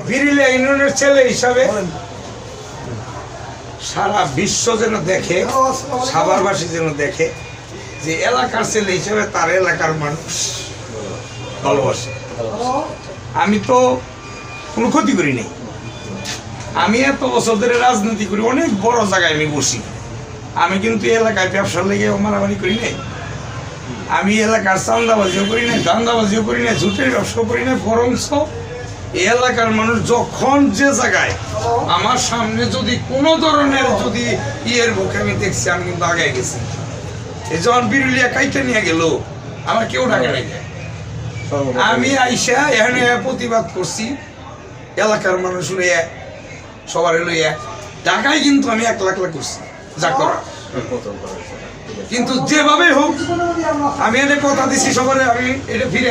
বিরিলা ইউনিয়নের ছেলে হিসাবে সারা বিশ্ব যেন দেখে, সাভারবাসী যেন দেখে যে এলাকার ছেলে হিসেবে তার এলাকার মানুষ ভালোবাসে। আমি তো কোনো ক্ষতি করি নাই। আমি এত বছর ধরে রাজনীতি করি, অনেক বড় জায়গায় আমি বসি। আমি কিন্তু এলাকায় ব্যবসার লেগে মারামারি করি নাই। আমি এলাকার চান্দাবাজিও করি নাই, দান্দাবাজিও করি নাই, ঝুটের ব্যবসাও করি নাই। বরঞ্চ এই এলাকার মানুষ যখন যে জায়গায় আমার সামনে যদি কোনো ধরনের যদি ইয়ের বুকে আমি দেখছি, আমি কিন্তু আগে গেছি। এই যখন বিরুলিয়া কাইতে নিয়ে গেল, আমার কেউ ডাকে নাই। আমি আইসা এখানে প্রতিবাদ করছি, এলাকার মানুষ লইয়া সবার লইয়া। ঢাকায় কিন্তু আমি 1 লাখ করছি যা করা। কিন্তু যেভাবে হোক আমি এনে কথা দিছি সবার, আমি এটা ফিরে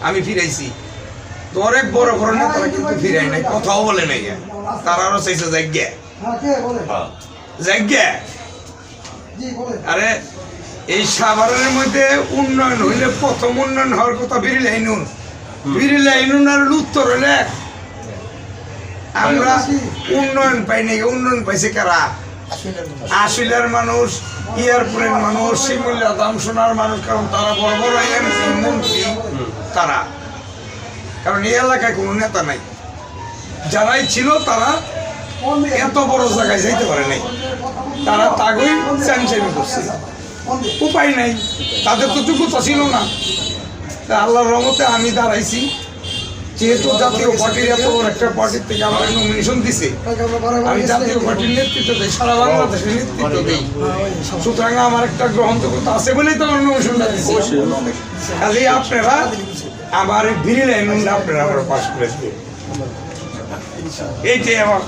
আমি ফিরাইছি। তো অনেক বড় বড় নেতারা কিন্তু ফিরাই নাই, কথাও বলে নাই। তারা আরো চাইছে জায়গা জায়গা। আরে এই সাভারের মধ্যে উন্নয়ন হইলে প্রথম উন্নয়ন হওয়ার কথা বিরিলা ইউনিয়ন। বিরিলা ইউনিয়নের উত্তর হইলে আমরা উন্নয়ন পাই নাই। উন্নয়ন পাইছে কারা? আশুলিয়ার মানুষ, ইয়ারপুরের মানুষ, শিমুলিয়া দামসোনার মানুষ। কারণ তারা বড় বড় এমপি মন্ত্রী তারা। কারণ এই এলাকায় কোনো নেতা নাই। যারাই ছিল তারা এত বড় জায়গায় যাইতে পারে নাই। তারা তাগই চ্যানচ্যানি করছে, উপায় নাই। তাদের তো যোগ্যতা ছিল না। আল্লাহর রহমতে আমি দাঁড়াইছি। যেহেতু জাতীয় পার্টির এত বড় একটা পার্টির থেকে আমার নমিনেশন দিছে, আমি জাতীয় পার্টির নেতৃত্ব দিই, সারা বাংলাদেশের নেতৃত্ব দিই। সুতরাং আমার একটা গ্রহণযোগ্যতা আছে বলেই তো আমার নমিনেশনটা দিচ্ছে। কাজেই আপনারা আমার বিরিলা ইউনিয়নটা আপনারা আমার পাশ করে দিন, এইটাই আমার।